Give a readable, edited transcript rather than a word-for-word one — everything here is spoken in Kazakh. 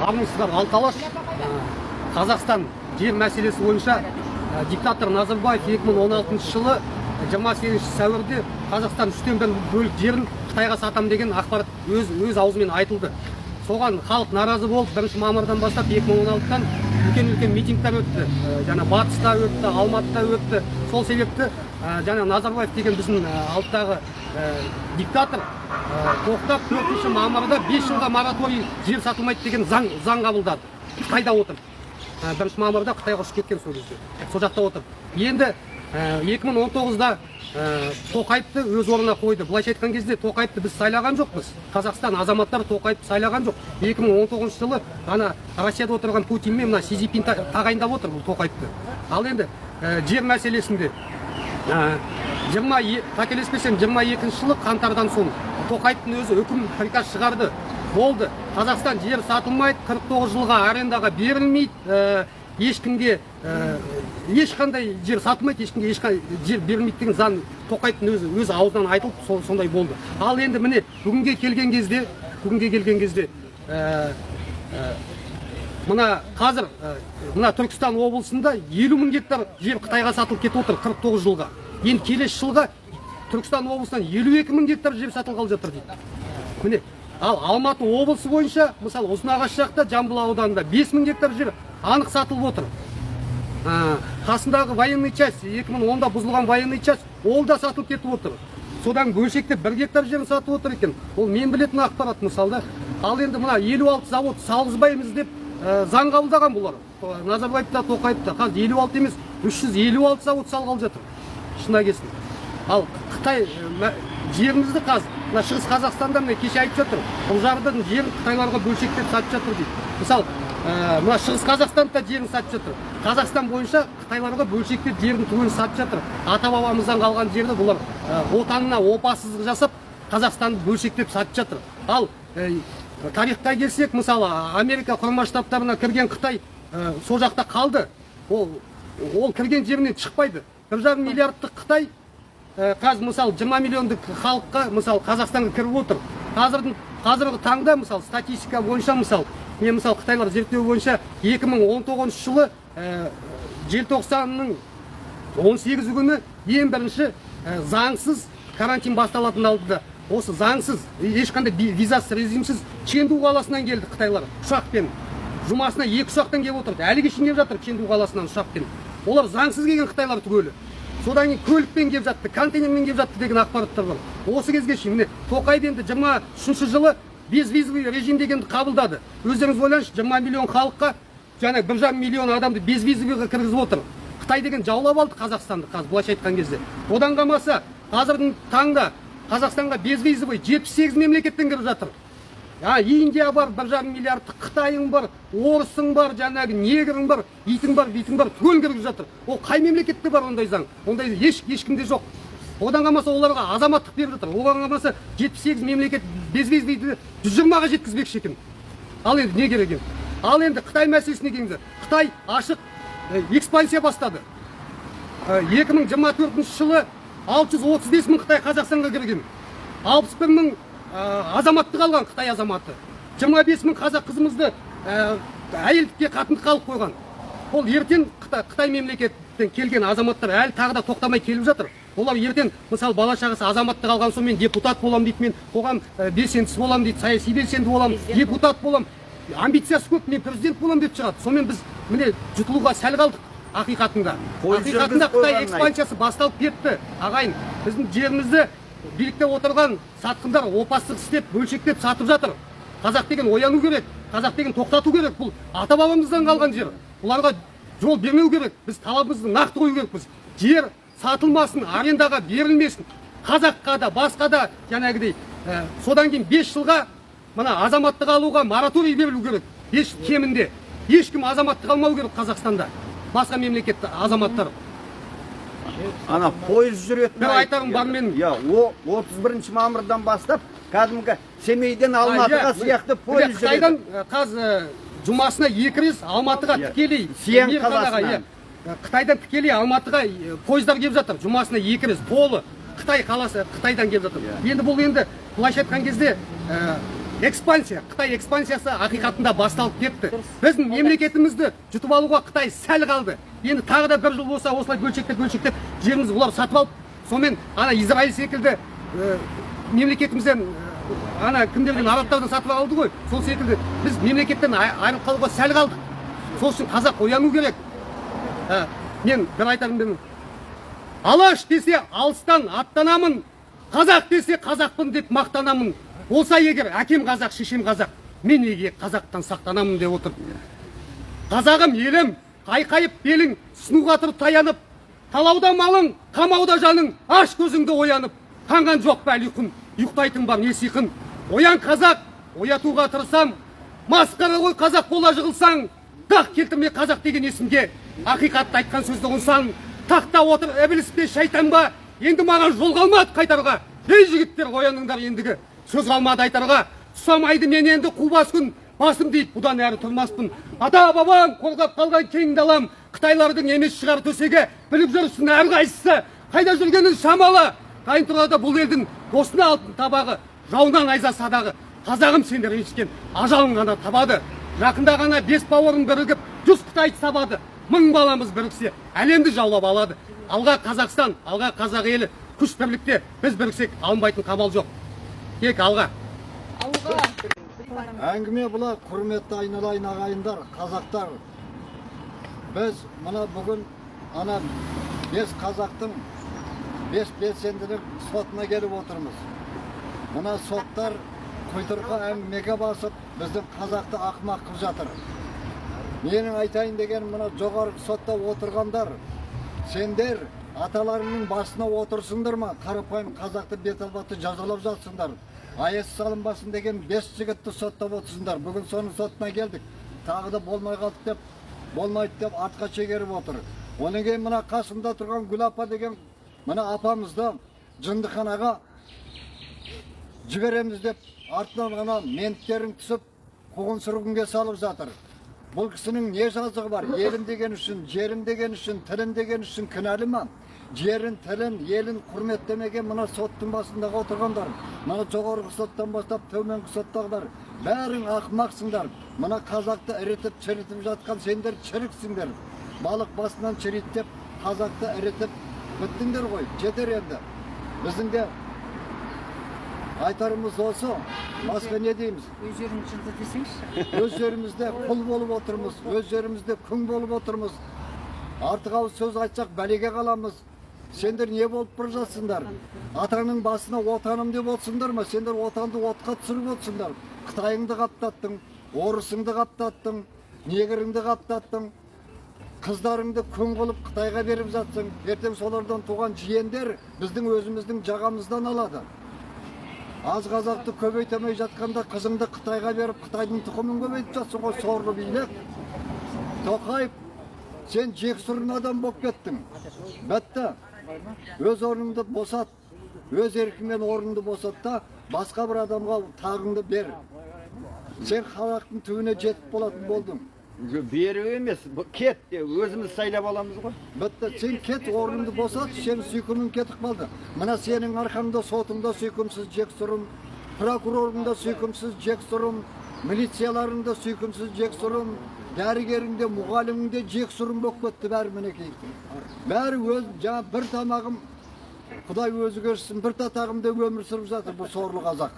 армысыздар. Алқалаш Қазақстан жер мәселесі бойынша диктатор Назарбаев 2016 жылы 28 сәуірде Қазақстан 3/4 бөлік жерін Қытайға сатам деген ақпарат өз аузымен айтылды. Соған халық наразы болып 1 мамырдан бастап 2016-тан үлкен митингтер өтті. Жаңа Батыста өтті, Алматыда өтті. Сол себепті жаңа Назарбаев деген біздің алттағы диктатор тоқтап 4 мамырда 5 жылға мораторий жер сатылмайды деген заң қабылдады. Қытайда отыр. 1 мамырда Қытайға ұшып кеткен сол кезде. Сол жақта отыр. Енді 2019-да Тоқаевты өз орнына қойды. Былайша айтқан кезде Тоқаевты біз сайлаған жоқпыз. Қазақстан азаматтары Тоқаевты сайлаған жоқ. 2019 жылы ана Россияда отырған Путин мен мына Си Цзиньпин тағайындап отыр бұл Тоқаевты. Ал енді жер мәселесінде қателеспесем 22 жылы қаңтардан соң Тоқаевтың өзі үкім приказ шығарды. Болды. Қазақстан жер сатылмайды, 49 жылға арендаға берілмейді. Ешкімге ешқандай жер сатылмайды, ешкімге ешқандай жер берілмейді деген заң Тоқаевтың өзі аузынан айтылып сондай болды. Ал енді міне бүгінге келген кезде мына қазір мына Түркістан облысында 50 000 гектар жер Қытайға сатылып кетіп отыр 49 жылға. Енді келесі жылға Түркістан облысынан 52 000 гектар жер сатылғалы жатыр дейді. Міне, ал Алматы облысы бойынша, мысалы Ұзынағаш жақта, Жамбыл ауданында 5 000 гектар жер анық сатылып отыр. Қасындағы военный часть, 2010-да бұзылған военный часть, ол да сатылып кетіп отыр. Содан бөлшекте 1 гектар жерін сатып отыр екен. Ол мен білетін ақпарат мысалда. Ал енді мына 56 завод салғызбаймыз деп заң қабылдаған бұлар. Назарбаев та Тоқаев та. Қазір 56 емес, 356 завод салғалы жатыр. Шына келсін. Ал Қытай жерімізді қазір мына Шығыс Қазақстанда міне кеше айтып жатыр. Ұлжардың жерін Қытайларға бөлшектеп сатып жатыр дейді. Мысалы, мына Шығыс Қазақстанда жерін сатып жатыр. Қазақстан бойынша Қытайларға бөлшектеп жерін түгел сатып жатыр. Ата-бабамыздан қалған жерді бұлар отанына опасыздық жасап Қазақстанды бөлшектеп сатып жатыр. Ал тарихқа келсек, мысалы Америка Құрама Штаттарына кірген Қытай сол жақта қалды. Ол кірген жерінен шықпайды. 1,5 миллиардтық Қытай қазір мысалы 20 миллиондық халыққа мысалы Қазақстанға кіріп отыр. Қазіргі таңда мысалы статистика бойынша мен мысалы Қытайлар зерттеу бойынша 2019 жылы желтоқсанның 18 күні ең бірінші заңсыз карантин басталатын алдыда. Осы заңсыз, ешқандай визасыз, режимсіз Чэнду қаласынан келді Қытайлар ұшақпен. Жұмасына 2 ұшақтан келіп отырды. Әлі кешін келіп жатыр Чэнду қаласынан ұшақпен. Олар заңсыз келген Қытайлар түгелі. Содан кейін көлікпен келіп жатты, контейнермен келіп жатты деген ақпараттар бар. Осы кезге шейін міне Тоқаев енді 23 жылы безвизовый режим дегенді қабылдады. Өздеріңіз ойлаңызшы, 20 миллион халыққа жаңа 1,5 миллион адамды безвизовыйға кіргізіп отыр. Қытай деген жаулап алды Қазақстанды қазір былайша айтқан кезде. Одан қалмаса қазірдің таңда Қазақстанға безвизовый 78 мемлекеттен кіріп жатыр. Индия бар, 1,5 миллиардтық Қытайың бар, орысың бар, жаңағы негрің бар, итің бар, түгел кіріп жатыр. Ол қай мемлекетте бар ондай заң? Ондай ешкімде жоқ. Одан қалмаса оларға азаматтық беріп жатыр. Оған қалмаса 78 мемлекет безвизовыйды 120-ға жеткізбекші екен. Ал енді не керек екен? Ал енді Қытай мәселесіне келіңіздер. Қытай ашық экспансия бастады. 2024 жылы 635 000 Қытай Қазақстанға кірген. 61 000 азаматтық алған Қытай азаматы. 25 000 қазақ қызымызды әйелдікке қатындыққа алып қойған. Ол ертең Қытай мемлекеттен келген азаматтар әлі тағы да тоқтамай келіп жатыр. Олар ертең мысалы бала шағасы азаматтық алған соң мен депутат болам дейді, мен қоғам белсендісі болам дейді, саяси белсенді болам, депутат болам. Амбициясы көп, мен президент болам деп шығады. Сонымен біз міне жұтылуға сәл қалдық ақиқатында. Ақиқатында Қытай экспансиясы басталып кетті. Ағайын, біздің жерімізді билікте отырған сатқындар опасыздық істеп, бөлшектеп сатып жатыр. Қазақ деген ояну керек, қазақ деген тоқтату керек. Бұл ата-бабамыздан қалған жер. Бұларға жол бермеу керек. Біз талабымызды нақты қою керекпіз. Жер сатылмасын, арендаға берілмесін. Қазаққа да, басқа да жаңағыдай. Содан кейін 5 жылға мына азаматтық алуға мораторий берілу керек. Кемінде. Ешкім азаматтық алмау керек Қазақстанда. Басқа мемлекетті азаматтар. Ана пойыз жүретін. Бір айтарым бар менің. 31 мамырдан бастап кәдімгі Семейден Алматыға сияқты пойыз жүреді. Қытайдан қазір жұмасына 2 рет Алматыға тікелей Сиэн қаласынан. Қытайдан тікелей Алматыға пойыздар келіп жатыр. Жұмасына 2 рет толы Қытай қаласы Қытайдан келіп жатыр. Енді бұл былайша айтқан кезде экспансия, Қытай экспансиясы ақиқатында басталып кетті. Біздің мемлекетімізді жұтып алуға Қытай сәл қалды. Енді тағы да бір жыл болса осылай бөлшектеп жерімізді бұлар сатып алып, сонымен ана Израиль секілді мемлекетімізден ана кімдерден арабтардан сатып алды ғой. Сол секілді біз мемлекеттен айырылып қалуға сәл қалдық. Сол үшін қазақ ояну керек. Мен бір айтарым деймін. Алаш десе алыстан аттанамын, қазақ десе қазақпын деп мақтанамын. Болса егер әкем қазақ, шешем қазақ, мен неге қазақтан сақтанамын деп отыр. Қазағым елім, қайқайып белің, сынуға тұрып таянып, талауда малың, қамауда жаның, аш көзіңді оянып, қанған жоқ па әлі ұйқын, ұйықтайтын ба не сиқын. Оян қазақ, оятуға тырысам, масқара ғой қазақ бола жығылсаң, дақ келтірме қазақ деген есімге, ақиқатты айтқан сөзді ұнсаң, тақта отыр ібіліс пе шайтан ба, енді маған жол қалмады қайтарға. Ей жігіттер, ояныңдар ендігі, сөз қалмады айтарға. Сұсамайды мен енді қубас күн, басым дейіп бұдан әрі тұрмаспын. Ата бабам қорғап қалған кең далам, Қытайлардың емес шығар төсегі, біліп жүрсін әрқайсысы, қайда жүргенін шамалы. Қайын тұрада бұл елдің досына алтын табағы, жауынан айза садағы. Қазағым сендер ренжіткен ажалың ғана табады. Жақында ғана 5 бауырың бірігіп 100 Қытайды сабады. 1000 баламыз біріксе әлемді жаулап алады. Алға Қазақстан, алға қазақ елі, күш бірлікте біз біріксек алынбайтын қамал жоқ. Тек алға. Әңгіме бұла, құрметті айналайын ағайындар, қазақтар. Біз мұна бүгін ана 5 қазақтың 5 белсендінің сотына келіп отырмыз. Мұна соттар құйтырға әңгімеге басып, біздің қазақты ақымақ қып жатыр. Менің айтайын деген мұна жоғарғы сотта отырғандар, сендер аталарының басына отырсыңдар ма, қарапайым қазақты бет албатты жазалап жатсыңдар. Аясы салынбасын деген 5 жігітті соттап отырсыңдар. Бүгін соның сотына келдік. Тағы да болмай қалдық деп, болмайды деп артқа шегеріп отыр. Оның кейін мұна қасында тұрған Гүл апа деген мұна апамызды жындыханаға жібереміз деп артынан ғана менттерін түсіп қуғын сүргінге салып жатыр. Бұл кісінің не жазығы бар? Елім деген үшін, жерім деген үшін, тілім деген үшін кінәлі ма? Жерін, тілін, елін құрметтемеген мұна соттың басындағы отырғандар, мұна жоғарғы соттан бастап төменгі соттағдар, бәрің ақымақсыңдар. Мұна қазақты ірітіп, чірітіп жатқан сендер чіріксіңдер. Балық басынан чіріттеп, қазақты ірітіп біттіңдер ғой, жетер енді. Біздің де айтарымыз осы, басқа не дейміз? Өз жеріңіз жылды десеңізші. Өз жерімізде құл болып отырмыз, өз жерімізде күң болып отырмыз. Артық ауыз сөз айтсақ бәлеге қаламыз. Сендер не болып бір жатсыңдар? Атаңның басына отаным деп отсыңдар ма? Сендер отанды отқа түсіріп отсыңдар. Қытайыңды қаптаттың, орысыңды қаптаттың, негіріңді қаптаттың, қыздарыңды күң қылып Қытайға беріп жатсың. Ертең солардан туған жиендер біздің өзіміздің жағамыздан алады. Аз қазақты көбейтемей жатқанда қызыңды Қытайға беріп, Қытайдың тұқымын көбейтіп жатсың ғой, сорлы билік. Тоқаев, сен жексұрын адам болып кеттің. Бәтті, өз орныңды босат, өз еркімен орныңды босат та, басқа бір адамға тағыңды бер. Сен халықтың түбіне жетіп болатын болдың. Беру емес, кет де өзіміз сайлап аламыз ғой. Бәтті, сен кет, орныңды босат, сен сүйкімің кетіп қалды. Мына сенің арқаңда сотыңда сүйкімсіз жексұрын, прокурорыңда сүйкімсіз жексұрын, милицияларында сүйкімсіз жексұрын, дәрігеріңде, мұғаліміңде жексұрын болып кетті бәрі мінекей. Бәрі өз, жаңа бір тамағым, Құдай өзі көрсін, бір татағымда өмір сүріп жатыр бұл сорлы қазақ.